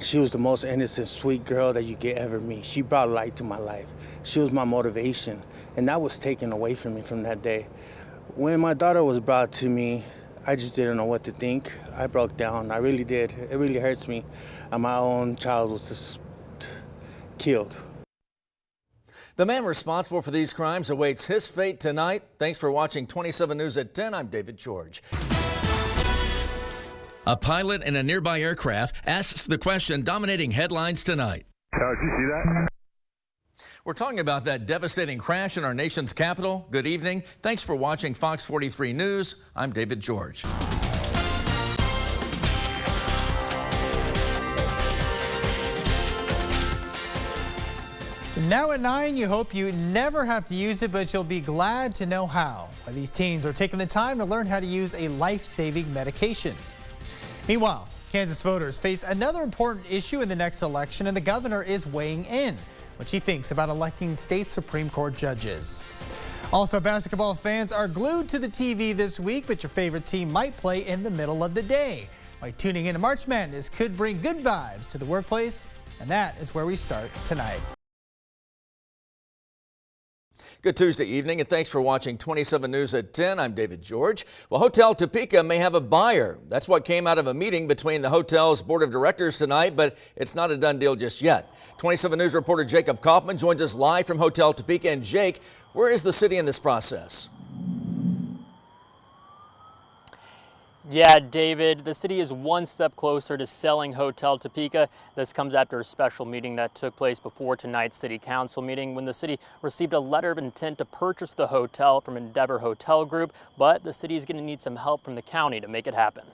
She was the most innocent, sweet girl that you could ever meet. She brought light to my life. She was my motivation, and that was taken away from me from that day. When my daughter was brought to me, I just didn't know what to think. I broke down. I really did. It really hurts me. And my own child was just killed. The man responsible for these crimes awaits his fate tonight. Thanks for watching 27 News at 10. I'm David George. A pilot in a nearby aircraft asks the question dominating headlines tonight. Did you see that? We're talking about that devastating crash in our nation's capital. Good evening. Thanks for watching Fox 43 News. I'm David George. Now at 9, you hope you never have to use it, but you'll be glad to know how. These teens are taking the time to learn how to use a life-saving medication. Meanwhile, Kansas voters face another important issue in the next election, and the governor is weighing in what she thinks about electing state Supreme Court judges. Also, basketball fans are glued to the TV this week, but your favorite team might play in the middle of the day. Why tuning in to March Madness could bring good vibes to the workplace, and that is where we start tonight. Good Tuesday evening, and thanks for watching 27 News at 10. I'm David George. Well, Hotel Topeka may have a buyer. That's what came out of a meeting between the hotel's board of directors tonight, but it's not a done deal just yet. 27 News reporter Jacob Kaufman joins us live from Hotel Topeka. And Jake, where is the city in this process? Yeah, David, the city is one step closer to selling Hotel Topeka. This comes after a special meeting that took place before tonight's city council meeting when the city received a letter of intent to purchase the hotel from Endeavor Hotel Group, but the city is going to need some help from the county to make it happen.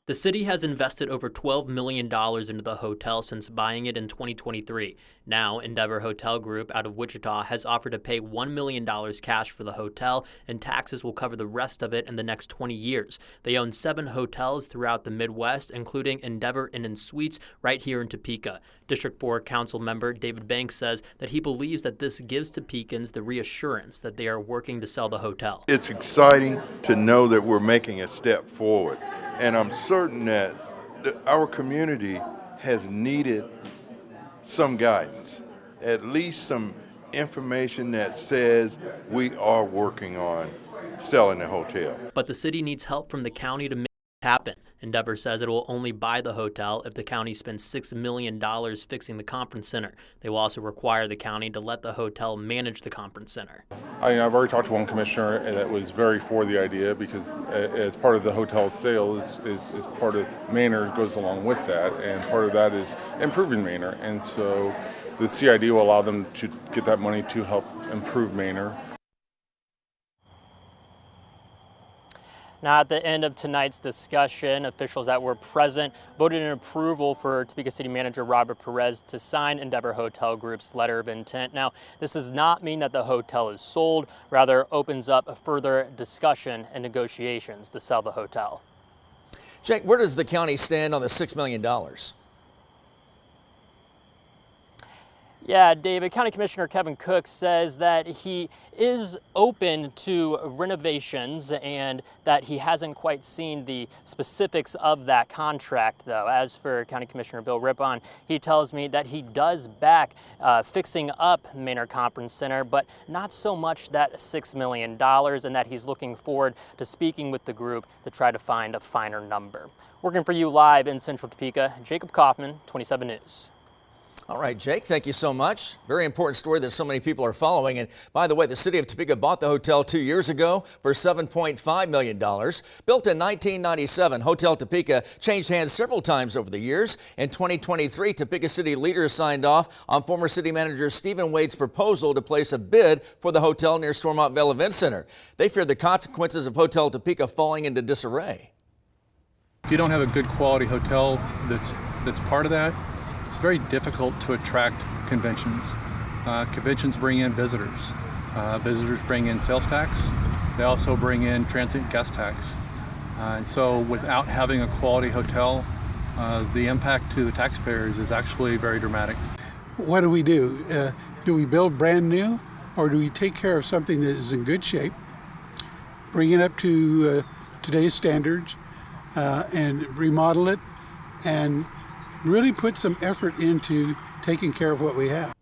The city has invested over $12 million into the hotel since buying it in 2023. Now, Endeavor Hotel Group out of Wichita has offered to pay $1 million cash for the hotel, and taxes will cover the rest of it in the next 20 years. They own 7 hotels throughout the Midwest, including Endeavor Inn and Suites right here in Topeka. District 4 Council member David Banks says that he believes that this gives Topekans the reassurance that they are working to sell the hotel. It's exciting to know that we're making a step forward. And I'm certain that our community has needed some guidance, at least some information that says we are working on selling the hotel. But the city needs help from the county to make it happen. Endeavor says it will only buy the hotel if the county spends $6 million fixing the conference center. They will also require the county to let the hotel manage the conference center. I've already talked to one commissioner that was very for the idea because as part of the hotel sale is part of Manor goes along with that, and part of that is improving Manor. And so the CID will allow them to get that money to help improve Manor. Now, at the end of tonight's discussion, officials that were present voted in approval for Topeka City Manager Robert Perez to sign Endeavor Hotel Group's letter of intent. Now, this does not mean that the hotel is sold, rather opens up a further discussion and negotiations to sell the hotel. Jake, where does the county stand on the $6 million? Yeah, David, County Commissioner Kevin Cook says that he is open to renovations and that he hasn't quite seen the specifics of that contract, though. As for County Commissioner Bill Rippon, he tells me that he does back fixing up Manor Conference Center, but not so much that $6 million, and that he's looking forward to speaking with the group to try to find a finer number. Working for you live in Central Topeka, Jacob Kaufman, 27 News. All right, Jake, thank you so much. Very important story that so many people are following. And by the way, the city of Topeka bought the hotel 2 years ago for $7.5 million. Built in 1997, Hotel Topeka changed hands several times over the years. In 2023, Topeka city leaders signed off on former city manager Stephen Wade's proposal to place a bid for the hotel near Stormont Vale Event Center. They feared the consequences of Hotel Topeka falling into disarray. If you don't have a good quality hotel that's part of that, it's very difficult to attract conventions. Conventions bring in visitors. Visitors bring in sales tax. They also bring in transient guest tax. And so without having a quality hotel, the impact to the taxpayers is actually very dramatic. What do? Do we build brand new, or do we take care of something that is in good shape, bring it up to today's standards, and remodel it and really put some effort into taking care of what we have.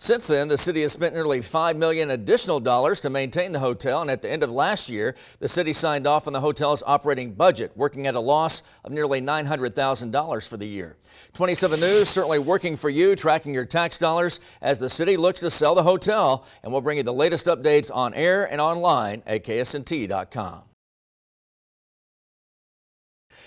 Since then, the city has spent nearly $5 million additional dollars to maintain the hotel, and at the end of last year, the city signed off on the hotel's operating budget, working at a loss of nearly $900,000 for the year. 27 News certainly working for you, tracking your tax dollars as the city looks to sell the hotel, and we'll bring you the latest updates on air and online at KSNT.com.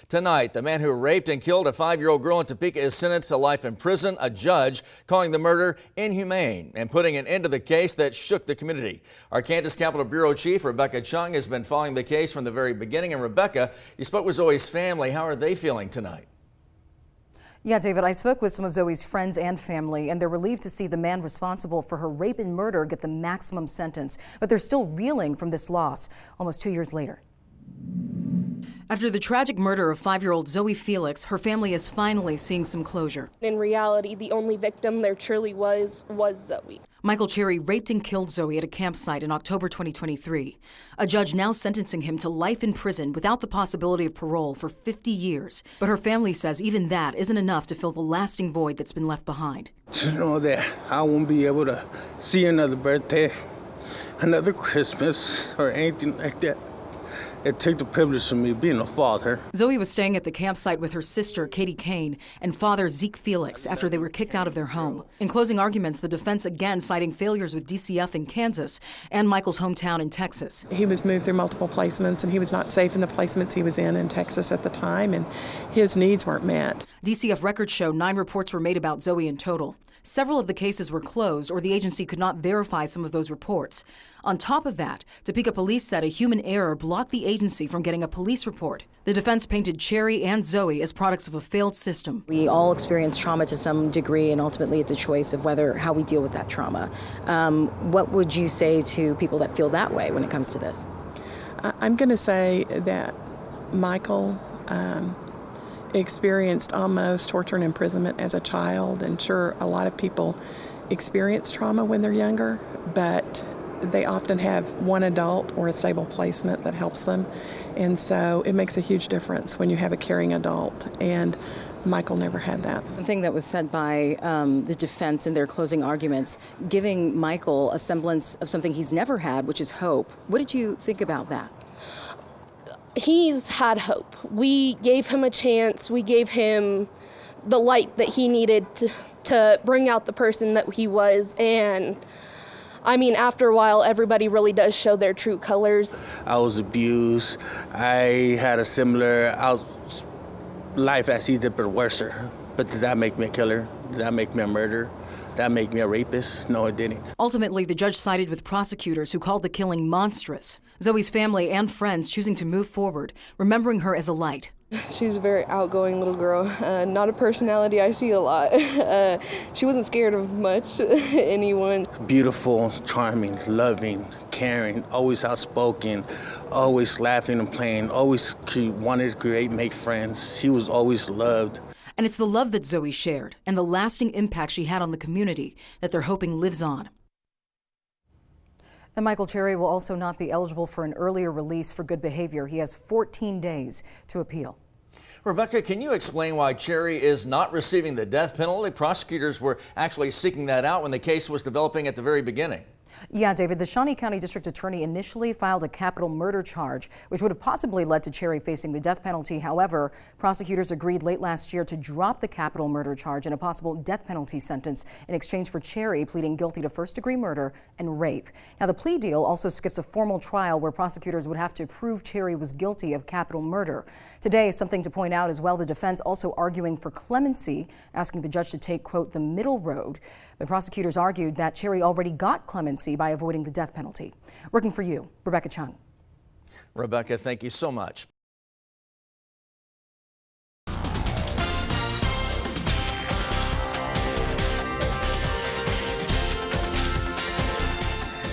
Tonight, the man who raped and killed a 5-year-old girl in Topeka is sentenced to life in prison, a judge calling the murder inhumane and putting an end to the case that shook the community. Our Kansas Capitol Bureau Chief, Rebecca Chung, has been following the case from the very beginning. And Rebecca, you spoke with Zoe's family. How are they feeling tonight? Yeah, David, I spoke with some of Zoe's friends and family, and they're relieved to see the man responsible for her rape and murder get the maximum sentence. But they're still reeling from this loss almost 2 years later. After the tragic murder of 5-year-old Zoe Felix, her family is finally seeing some closure. In reality, the only victim there truly was Zoe. Michael Cherry raped and killed Zoe at a campsite in October 2023. A judge now sentencing him to life in prison without the possibility of parole for 50 years. But her family says even that isn't enough to fill the lasting void that's been left behind. To know that I won't be able to see another birthday, another Christmas, or anything like that. It took the privilege of me being a father. Zoe was staying at the campsite with her sister, Katie Kane, and father, Zeke Felix, after they were kicked out of their home. In closing arguments, the defense again citing failures with DCF in Kansas and Michael's hometown in Texas. He was moved through multiple placements, and he was not safe in the placements he was in Texas at the time, and his needs weren't met. DCF records show 9 reports were made about Zoe in total. Several of the cases were closed, or the agency could not verify some of those reports. On top of that, Topeka police said a human error blocked the agency from getting a police report. The defense painted Cherry and Zoe as products of a failed system. We all experience trauma to some degree, and ultimately it's a choice of how we deal with that trauma. What would you say to people that feel that way when it comes to this? I'm going to say that Michael experienced almost torture and imprisonment as a child, and sure, a lot of people experience trauma when they're younger, but they often have one adult or a stable placement that helps them, and so it makes a huge difference when you have a caring adult, and Michael never had that. One thing that was said by the defense in their closing arguments, giving Michael a semblance of something he's never had, which is hope. What did you think about that? He's had hope. We gave him a chance. We gave him the light that he needed to bring out the person that he was. And I mean, after a while, everybody really does show their true colors. I was abused. I had a similar life as he did, but worse. But did that make me a killer? Did that make me a murderer? Did that make me a rapist? No, it didn't. Ultimately, the judge sided with prosecutors who called the killing monstrous. Zoe's family and friends choosing to move forward, remembering her as a light. She's a very outgoing little girl, not a personality I see a lot. She wasn't scared of much anyone. Beautiful, charming, loving, caring, always outspoken, always laughing and playing, always wanted to create, make friends. She was always loved. And it's the love that Zoe shared and the lasting impact she had on the community that they're hoping lives on. And Michael Cherry will also not be eligible for an earlier release for good behavior. He has 14 days to appeal. Rebecca, can you explain why Cherry is not receiving the death penalty? Prosecutors were actually seeking that out when the case was developing at the very beginning. Yeah, David, the Shawnee County District Attorney initially filed a capital murder charge, which would have possibly led to Cherry facing the death penalty. However, prosecutors agreed late last year to drop the capital murder charge and a possible death penalty sentence in exchange for Cherry pleading guilty to first-degree murder and rape. Now, the plea deal also skips a formal trial where prosecutors would have to prove Cherry was guilty of capital murder. Today, something to point out as well, the defense also arguing for clemency, asking the judge to take, quote, the middle road. The prosecutors argued that Cherry already got clemency by avoiding the death penalty. Working for you, Rebecca Chung. Rebecca, thank you so much.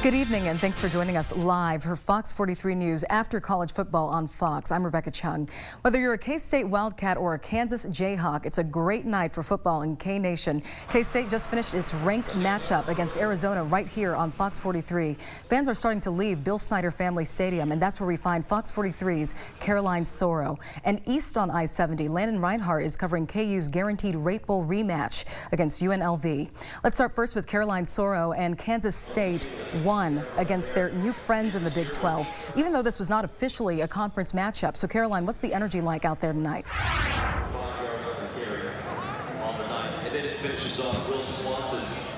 Good evening and thanks for joining us live for Fox 43 News after college football on Fox. I'm Rebecca Chung. Whether you're a K-State Wildcat or a Kansas Jayhawk, it's a great night for football in K-Nation. K-State just finished its ranked matchup against Arizona right here on Fox 43. Fans are starting to leave Bill Snyder Family Stadium, and that's where we find Fox 43's Caroline Soro. And east on I-70, Landon Reinhardt is covering KU's Guaranteed Rate Bowl rematch against UNLV. Let's start first with Caroline Soro, and Kansas State won against their new friends in the Big 12, even though this was not officially a conference matchup. So, Caroline, what's the energy like out there tonight?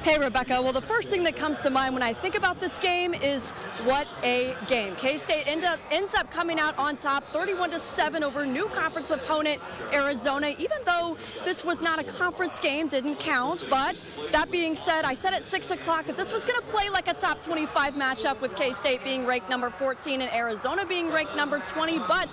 Hey, Rebecca. Well, the first thing that comes to mind when I think about this game is what a game. K-State ends up coming out on top 31-7 over new conference opponent Arizona, even though this was not a conference game, didn't count. But that being said, I said at 6 o'clock that this was going to play like a top 25 matchup, with K-State being ranked number 14 and Arizona being ranked number 20. But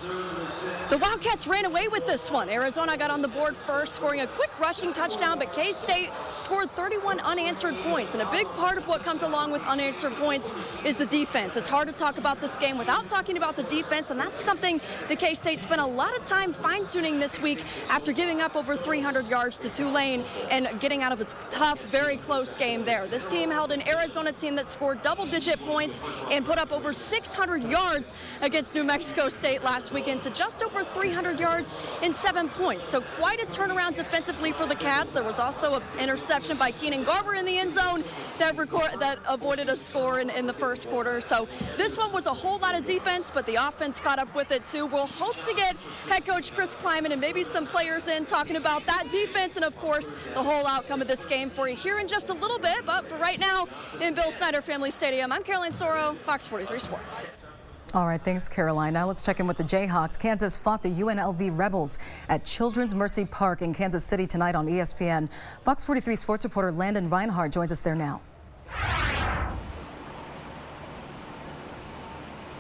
the Wildcats ran away with this one. Arizona got on the board first, scoring a quick rushing touchdown, but K-State scored 31 unanswered points, and a big part of what comes along with unanswered points is the defense. It's hard to talk about this game without talking about the defense, and that's something the K-State spent a lot of time fine-tuning this week after giving up over 300 yards to Tulane and getting out of a tough, very close game there. This team held an Arizona team that scored double-digit points and put up over 600 yards against New Mexico State last weekend to just over 300 yards and 7 points. So quite a turnaround defensively for the Cats. There was also an interception by Keenan Garber in the end zone that avoided a score in the first quarter. So this one was a whole lot of defense, but the offense caught up with it too. We'll hope to get head coach Chris Kleiman and maybe some players in talking about that defense and, of course, the whole outcome of this game for you here in just a little bit. But for right now, in Bill Snyder Family Stadium, I'm Caroline Soro, Fox 43 Sports. All right, thanks, Caroline. Now let's check in with the Jayhawks. Kansas fought the UNLV Rebels at Children's Mercy Park in Kansas City tonight on ESPN. Fox 43 sports reporter Landon Reinhardt joins us there now.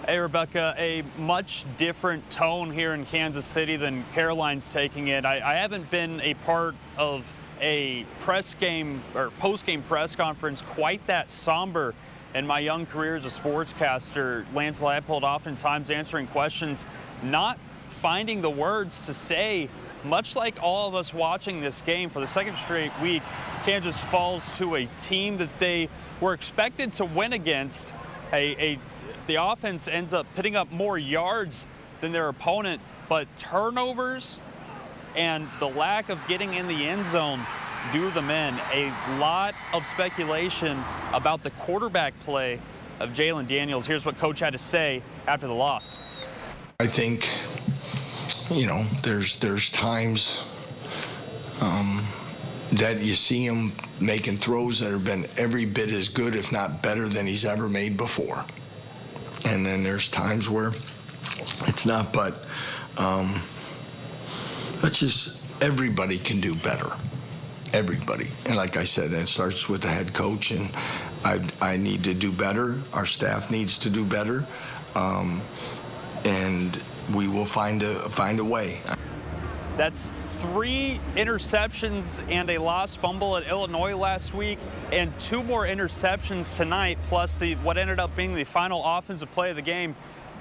Hey, Rebecca, a much different tone here in Kansas City than Caroline's taking it. I haven't been a part of a press game or post-game press conference quite that somber in my young career as a sportscaster. Lance Leipold oftentimes answering questions, not finding the words to say. Much like all of us watching this game for the second straight week, Kansas falls to a team that they were expected to win against. The offense ends up putting up more yards than their opponent, but turnovers and the lack of getting in the end zone do them in. A lot of speculation about the quarterback play of Jalen Daniels. Here's what Coach had to say after the loss. I think, there's times that you see him making throws that have been every bit as good, if not better, than he's ever made before. And then there's times where it's not, but everybody can do better. Everybody. And like I said, it starts with the head coach, and I need to do better. Our staff needs to do better, and we will find a way. That's 3 interceptions and a lost fumble at Illinois last week, and 2 more interceptions tonight, plus what ended up being the final offensive play of the game.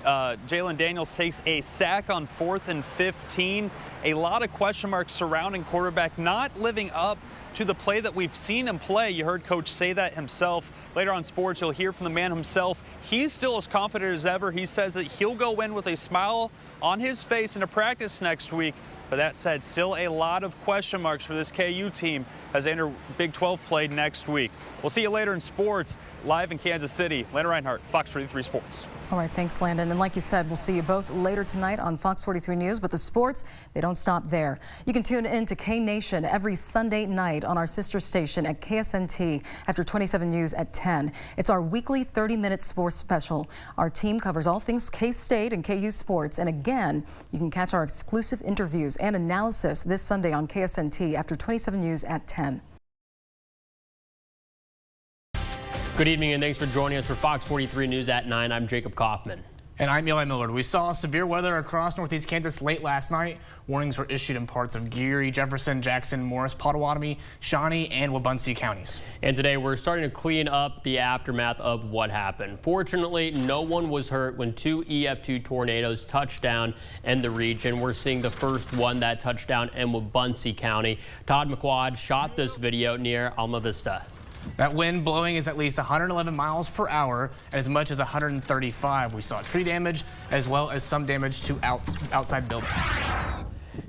Jalen Daniels takes a sack on 4th and 15. A lot of question marks surrounding quarterback not living up to the play that we've seen him play. You heard Coach say that himself. Later on sports, you'll hear from the man himself. He's still as confident as ever. He says that he'll go in with a smile on his face into practice next week. But that said, still a lot of question marks for this KU team as they enter Big 12 play next week. We'll see you later in sports, live in Kansas City. Landon Reinhardt, Fox 43 Sports. All right, thanks, Landon. And like you said, we'll see you both later tonight on Fox 43 News. But the sports, they don't stop there. You can tune in to K-Nation every Sunday night on our sister station at KSNT after 27 News at 10. It's our weekly 30-minute sports special. Our team covers all things K-State and KU sports. And again, you can catch our exclusive interviews and analysis this Sunday on KSNT after 27 News at 10. Good evening and thanks for joining us for Fox 43 News at 9. I'm Jacob Kaufman. And I'm Eli Millard. We saw severe weather across northeast Kansas late last night. Warnings were issued in parts of Geary, Jefferson, Jackson, Morris, Pottawatomie, Shawnee, and Wabaunsee counties. And today we're starting to clean up the aftermath of what happened. Fortunately, no one was hurt when 2 EF2 tornadoes touched down in the region. We're seeing the first one that touched down in Wabaunsee County. Todd McQuad shot this video near Alma Vista. That wind blowing is at least 111 miles per hour and as much as 135. We saw tree damage as well as some damage to outside buildings.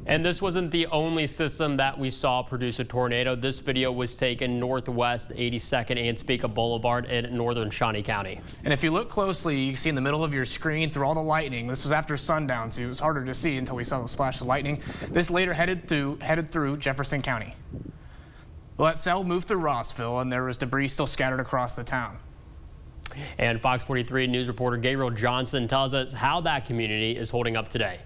And this wasn't the only system that we saw produce a tornado. This video was taken northwest 82nd and Topeka Boulevard in northern Shawnee County. And if you look closely, you can see in the middle of your screen through all the lightning. This was after sundown, so it was harder to see until we saw those flashes of lightning. This later headed through Jefferson County. Well, that cell moved through Rossville, and there was debris still scattered across the town. And Fox 43 News reporter Gabriel Johnson tells us how that community is holding up today.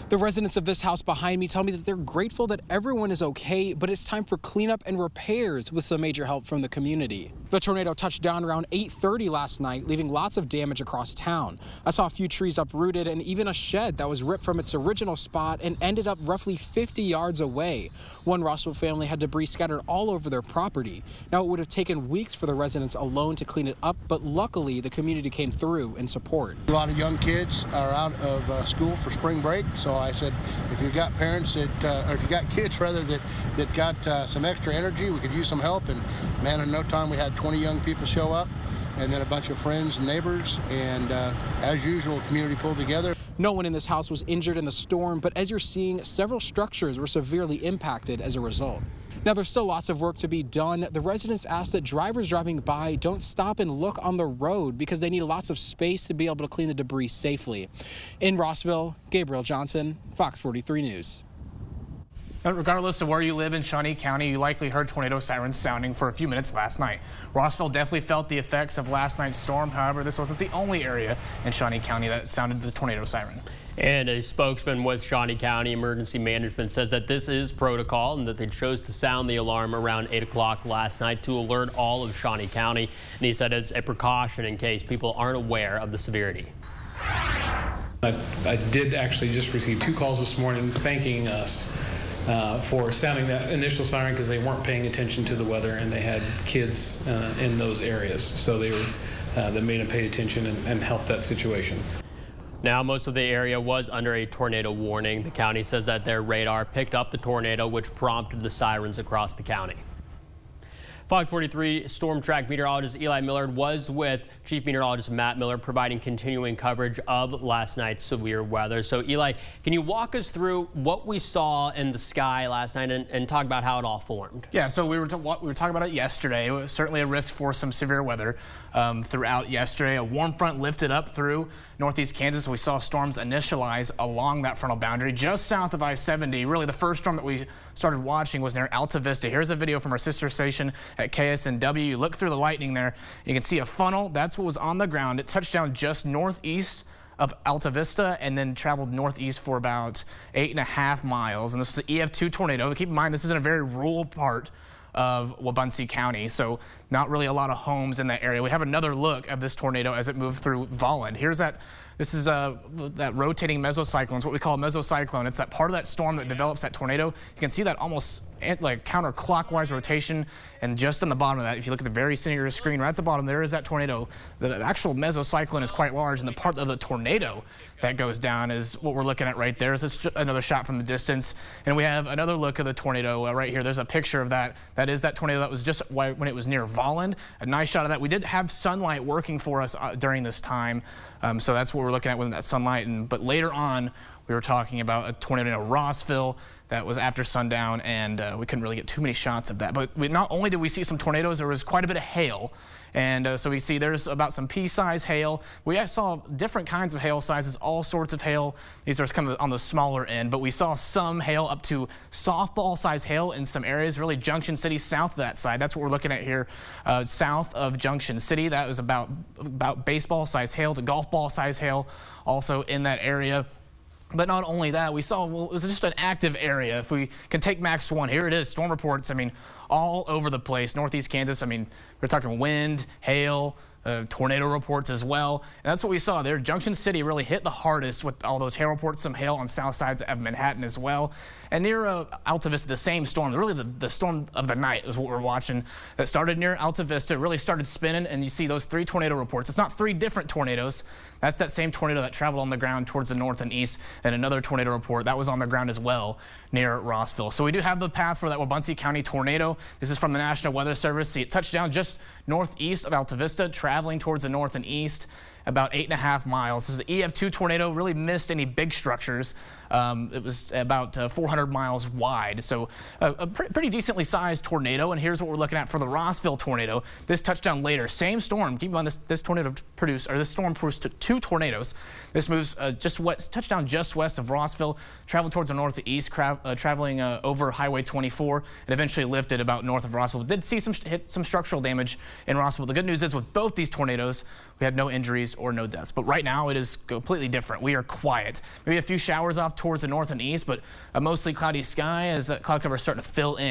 The residents of this house behind me tell me that they're grateful that everyone is okay, but it's time for cleanup and repairs with some major help from the community. The tornado touched down around 8:30 last night, leaving lots of damage across town. I saw a few trees uprooted and even a shed that was ripped from its original spot and ended up roughly 50 yards away. One Rossville family had debris scattered all over their property. Now, it would have taken weeks for the residents alone to clean it up, but luckily the community came through in support. A lot of young kids are out of school for spring break, so I said, if you've got parents or if you've got kids rather that got some extra energy, we could use some help. And man, in no time we had 20 young people show up, and then a bunch of friends and neighbors, and as usual, community pulled together. No one in this house was injured in the storm, but as you're seeing, several structures were severely impacted as a result. Now, there's still lots of work to be done. The residents ask that drivers driving by don't stop and look on the road because they need lots of space to be able to clean the debris safely. In Rossville, Gabriel Johnson, Fox 43 News. Regardless of where you live in Shawnee County, you likely heard tornado sirens sounding for a few minutes last night. Rossville definitely felt the effects of last night's storm. However, this wasn't the only area in Shawnee County that sounded the tornado siren. And a spokesman with Shawnee County Emergency Management says that this is protocol and that they chose to sound the alarm around 8 o'clock last night to alert all of Shawnee County. And he said it's a precaution in case people aren't aware of the severity. I did actually just receive 2 calls this morning thanking us for sounding that initial siren because they weren't paying attention to the weather and they had kids in those areas. So they made them pay attention and helped that situation. Now, most of the area was under a tornado warning. The county says that their radar picked up the tornado, which prompted the sirens across the county. Fox 43 storm track meteorologist Eli Millard was with Chief Meteorologist Matt Miller providing continuing coverage of last night's severe weather. So, Eli, can you walk us through what we saw in the sky last night and talk about how it all formed? Yeah, so we were talking about it yesterday. It was certainly a risk for some severe weather throughout yesterday. A warm front lifted up through northeast Kansas. We saw storms initialize along that frontal boundary just south of I-70. Really, the first storm that we started watching was near Alta Vista. Here's a video from our sister station at KSNW. You look through the lightning there, you can see a funnel. That's what was on the ground. It touched down just northeast of Alta Vista and then traveled northeast for about 8.5 miles. And this is an EF2 tornado. Keep in mind, this is in a very rural part of Wabaunsee County, so not really a lot of homes in that area. We have another look of this tornado as it moved through Volland. Here's that. This is that rotating mesocyclone. It's what we call a mesocyclone. It's that part of that storm that develops that tornado. You can see that almost like counterclockwise rotation. And just on the bottom of that, if you look at the very center of your screen, right at the bottom, there is that tornado. The actual mesocyclone is quite large, and the part of the tornado that goes down is what we're looking at right there. This is another shot from the distance. And we have another look of the tornado right here. There's a picture of that. That is that tornado that was just when it was near Volland. A nice shot of that. We did have sunlight working for us during this time. So that's what we're looking at with that sunlight. But later on, we were talking about a tornado in Rossville that was after sundown, and we couldn't really get too many shots of that. But not only did we see some tornadoes, there was quite a bit of hail. And so we see there's about some pea-size hail. We saw different kinds of hail sizes, all sorts of hail. These are kind of on the smaller end, but we saw some hail up to softball-size hail in some areas, really Junction City south of that side. That's what we're looking at here, south of Junction City. That was about baseball-size hail to golf ball-size hail also in that area. But not only that, we saw, well, it was just an active area. If we can take Max 1, here it is, storm reports, I mean, all over the place. Northeast Kansas, I mean, we're talking wind, hail, tornado reports as well. And that's what we saw there. Junction City really hit the hardest with all those hail reports, some hail on south sides of Manhattan as well. And near Alta Vista, the same storm, really the storm of the night is what we're watching. That started near Alta Vista, really started spinning, and you see those 3 tornado reports. It's not 3 different tornadoes. That's that same tornado that traveled on the ground towards the north and east, and another tornado report that was on the ground as well near Rossville. So we do have the path for that Wabaunsee County tornado. This is from the National Weather Service. See it touched down just northeast of Alta Vista, traveling towards the north and east, about 8.5 miles. This is the EF2 tornado, really missed any big structures. It was about 400 miles wide, so a pretty decently sized tornado. And here's what we're looking at for the Rossville tornado. This touched down later. Same storm. Keep in mind this tornado produced, or this storm produced 2 tornadoes. This moves touched down just west of Rossville, traveled towards the northeast, traveling over Highway 24, and eventually lifted about north of Rossville. Did see hit some structural damage in Rossville. The good news is with both these tornadoes, we had no injuries or no deaths. But right now it is completely different. We are quiet. Maybe a few showers off towards the north and east, but a mostly cloudy sky as that cloud cover is starting to fill in.